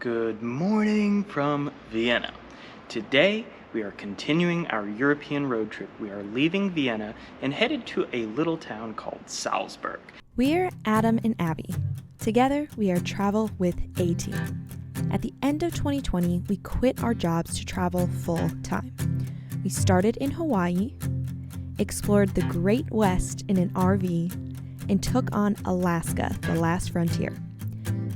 Good morning from Vienna. Today we are continuing our European road trip. We are leaving Vienna and headed to a little town called Salzburg. We're Adam and Abby. Together we are Travel with A Team. At the end of 2020, we quit our jobs to travel full time. We started in Hawaii, explored the Great West in an RV, and took on Alaska, the last frontier.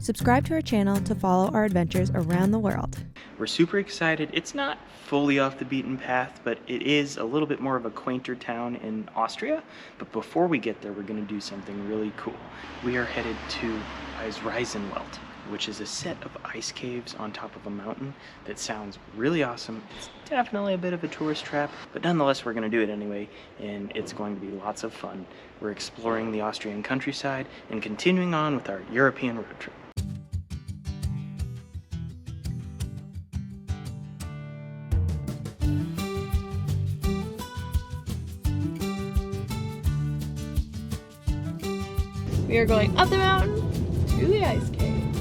Subscribe to our channel to follow our adventures around the world. We're super excited. It's not fully off the beaten path, but it is a little bit more of a quainter town in Austria. But before we get there, we're going to do something really cool. We are headed to Eisreisenwelt, which is a set of ice caves on top of a mountain that sounds really awesome. It's definitely a bit of a tourist trap, but nonetheless, we're going to do it anyway, and it's going to be lots of fun. We're exploring the Austrian countryside and continuing on with our European road trip. We are going up the mountain to the ice caves.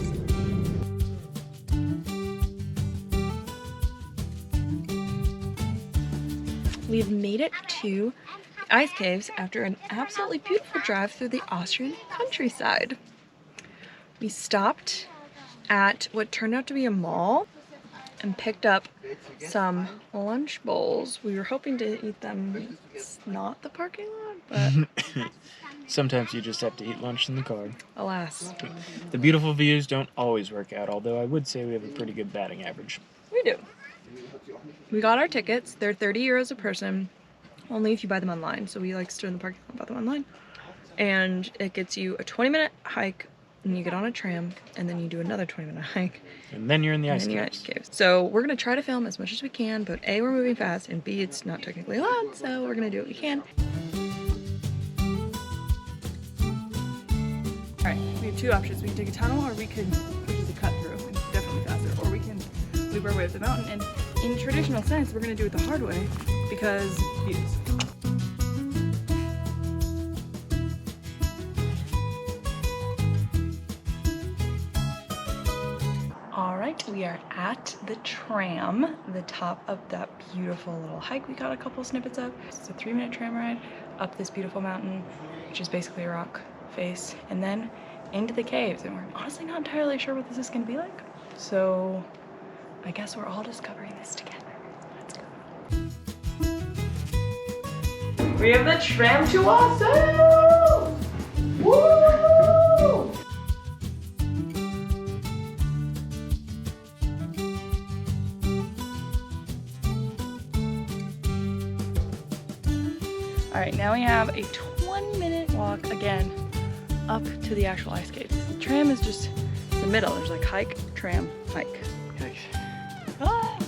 We've made it to the ice caves after an absolutely beautiful drive through the Austrian countryside. We stopped at what turned out to be a mall and picked up some lunch bowls. We were hoping to eat them. It's not the parking lot, but Sometimes you just have to eat lunch in the car. alas. The beautiful views don't always work out, although I would say we have a pretty good batting average. We do. We got our tickets. They're 30 euros a person, only if you buy them online. So we stood in the parking lot and bought them online. And it gets you a 20-minute hike, and you get on a tram, and then you do another 20-minute hike. And then you're in the ice caves. So we're gonna try to film as much as we can, but A, we're moving fast, and B, it's not technically allowed, so we're gonna do what we can. Alright, we have two options. We can take a tunnel, or we can, which is a cut through, and definitely faster, or we can loop our way up the mountain. And in traditional sense, we're gonna do it the hard way, because views. Alright, we are at the tram, the top of that beautiful little hike we got a couple snippets of. It's a 3-minute tram ride up this beautiful mountain, which is basically a rock face, and then into the caves. And we're honestly not entirely sure what this is going to be like. So I guess we're all discovering this together. Let's go. We have the tram to ourselves! Woo! All right, now we have a 20-minute walk again up to the actual ice caves. The tram is just the middle. There's like hike, tram, hike. Yikes. Ah!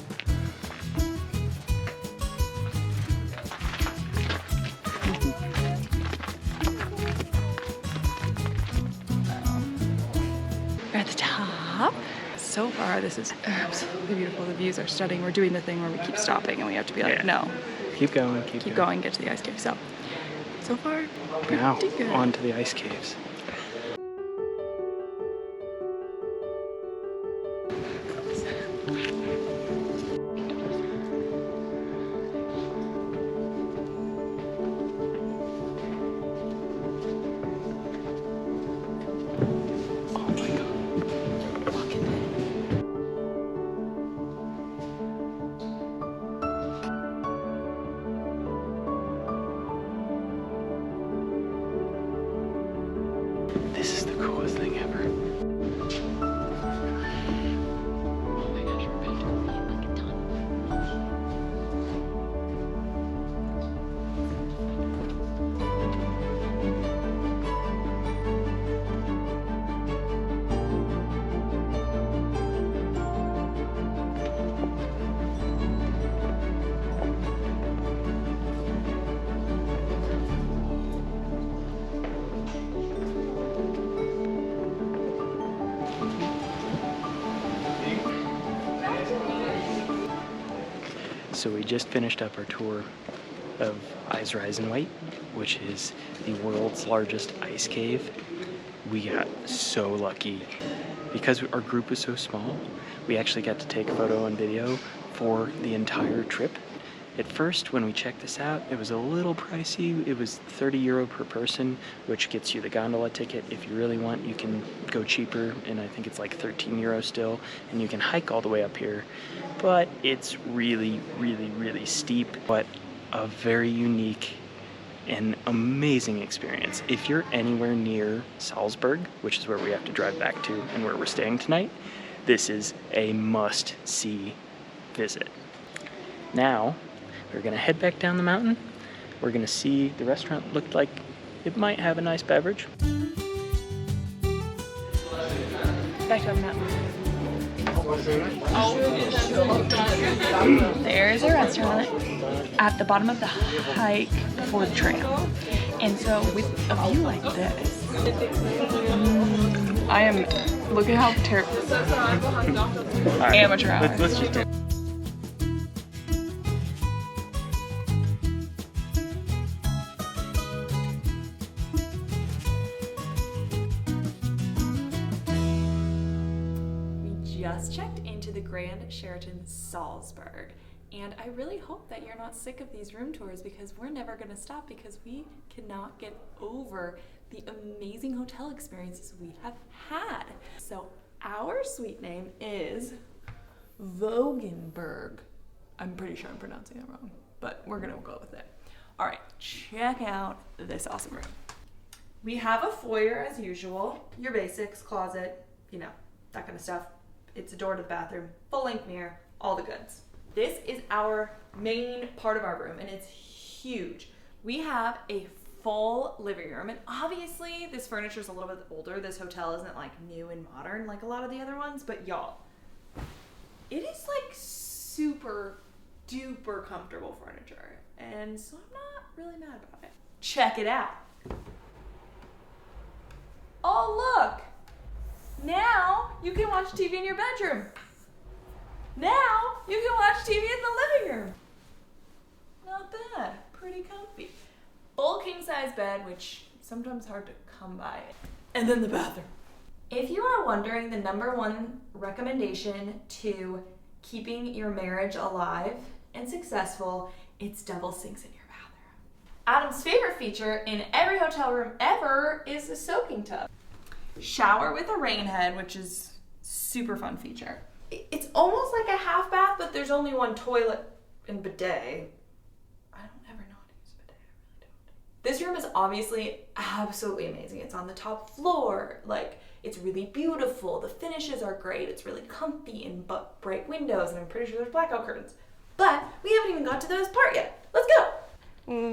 We're at the top. So far, this is absolutely beautiful. The views are stunning. We're doing the thing where we keep stopping and we have to be like, no. Keep going, Keep going, get to the ice cave. So far, pretty Now, good. on to the ice caves. Oh my God. Look at it. This is the coolest thing ever. So we just finished up our tour of Eisreisenweit, which is the world's largest ice cave. We got so lucky. Because our group was so small, we actually got to take photo and video for the entire trip. At first, when we checked this out, it was a little pricey. It was €30 per person, which gets you the gondola ticket. If you really want, you can go cheaper, and I think it's like €13 still, and you can hike all the way up here. But it's really, really, really steep, but a very unique and amazing experience. If you're anywhere near Salzburg, which is where we have to drive back to and where we're staying tonight, this is a must-see visit. Now, we're gonna head back down the mountain. We're gonna see the restaurant looked like it might have a nice beverage. Back to the mountain. There's a restaurant at the bottom of the hike before the tram. And so with a view like this, I am, look at how terrible, Right, amateur hour. let's just do it. Just checked into the Grand Sheraton Salzburg, and I really hope that you're not sick of these room tours because we're never going to stop because we cannot get over the amazing hotel experiences we have had. So our suite name is Vogenberg. I'm pretty sure I'm pronouncing it wrong, but we're going to go with it. All right, check out this awesome room. We have a foyer as usual, your basics, closet, you know, that kind of stuff. It's a door to the bathroom, full-length mirror, all the goods. This is our main part of our room, and it's huge. We have a full living room, and obviously this furniture is a little bit older. This hotel isn't like new and modern like a lot of the other ones, but y'all, it is like super duper comfortable furniture, and so I'm not really mad about it. Check it out. Oh, look. Now you can watch TV in your bedroom. Now you can watch TV in the living room. Not bad, pretty comfy. Full king size bed, which sometimes hard to come by. And then the bathroom. If you are wondering the #1 recommendation to keeping your marriage alive and successful, it's double sinks in your bathroom. Adam's favorite feature in every hotel room ever is a soaking tub. Shower with a rain head, which is super fun feature. It's almost like a half bath, but there's only one toilet and bidet. I don't ever know how to use a bidet, I really don't. This room is obviously absolutely amazing. It's on the top floor, like it's really beautiful. The finishes are great. It's really comfy and bright windows, and I'm pretty sure there's blackout curtains. But we haven't even got to the best part yet. Let's go.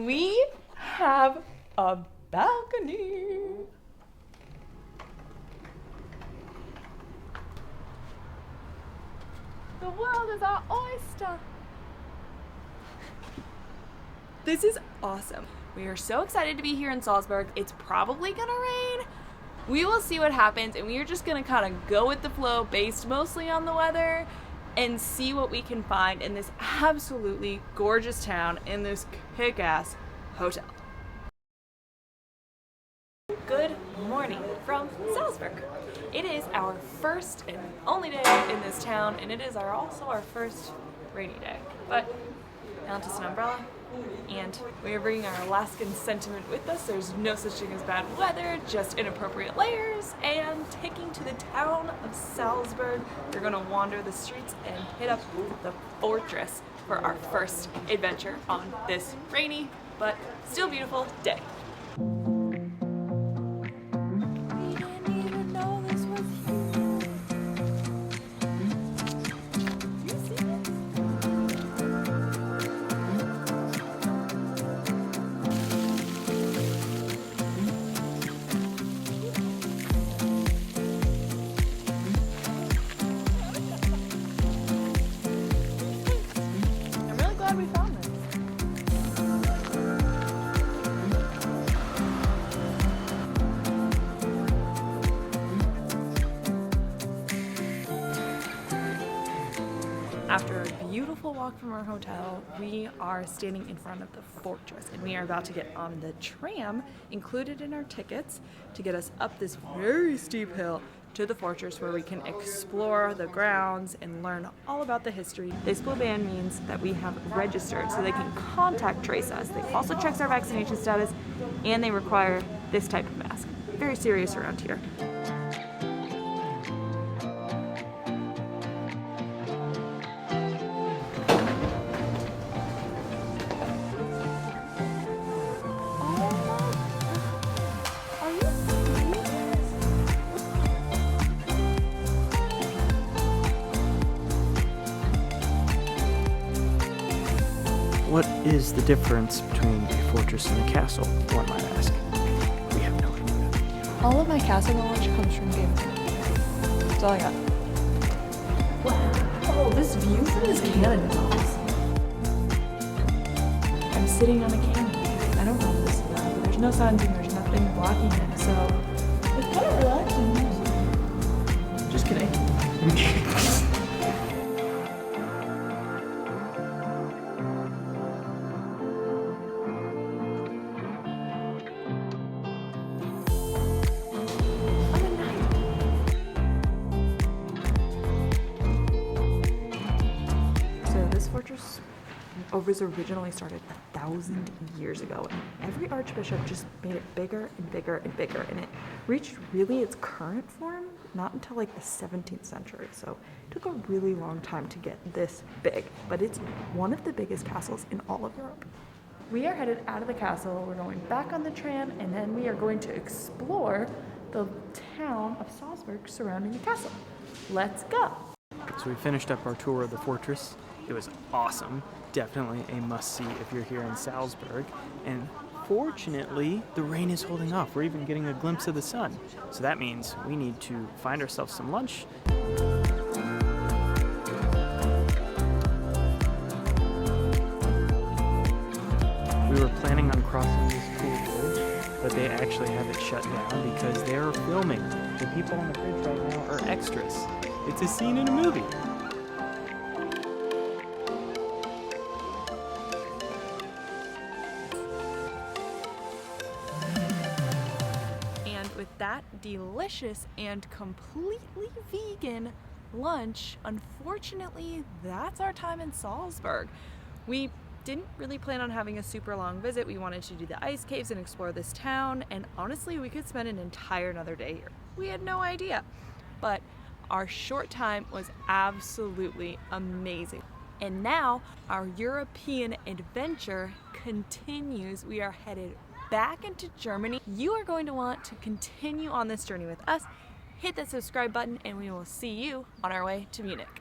We have a balcony. The world is our oyster. This is awesome. We are so excited to be here in Salzburg. It's probably gonna rain. We will see what happens, and we are just gonna kind of go with the flow based mostly on the weather and see what we can find in this absolutely gorgeous town in this kick-ass hotel. Good morning from Salzburg. It is our first and only day in this town, and it is also our first rainy day. But now just an umbrella, and we are bringing our Alaskan sentiment with us. There's no such thing as bad weather, just inappropriate layers, and taking to the town of Salzburg. We're gonna wander the streets and hit up the fortress for our first adventure on this rainy but still beautiful day. We found this. After a beautiful walk from our hotel, we are standing in front of the fortress and we are about to get on the tram included in our tickets to get us up this very steep hill to the fortress where we can explore the grounds and learn all about the history. This blue band means that we have registered so they can contact trace us. They also check our vaccination status and they require this type of mask. Very serious around here. What is the difference between a fortress and a castle, one might ask? We have no idea. All of my castle knowledge comes from Game of Thrones. That's all I got. Wow. Oh, this view from this cannon is awesome. I'm sitting on a cannon. I don't know if this is loud, but there's no signs and there's nothing blocking it, so it's kind of relaxing. Just kidding. Fortress was originally started 1,000 years ago, and every archbishop just made it bigger and bigger and bigger, and it reached really its current form not until like the 17th century, so it took a really long time to get this big, but it's one of the biggest castles in all of Europe. We are headed out of the castle, we're going back on the tram, and then we are going to explore the town of Salzburg surrounding the castle. Let's go! So we finished up our tour of the fortress. It was awesome. Definitely a must-see if you're here in Salzburg. And fortunately, the rain is holding off. We're even getting a glimpse of the sun. So that means we need to find ourselves some lunch. We were planning on crossing this cool bridge, but they actually have it shut down because they're filming. The people on the bridge right now are extras. It's a scene in a movie. With that delicious and completely vegan lunch, unfortunately, that's our time in Salzburg. We didn't really plan on having a super long visit. We wanted to do the ice caves and explore this town, and honestly, we could spend an entire another day here. We had no idea, but our short time was absolutely amazing. And now our European adventure continues. We are headed back into Germany. You are going to want to continue on this journey with us. Hit that subscribe button and we will see you on our way to Munich.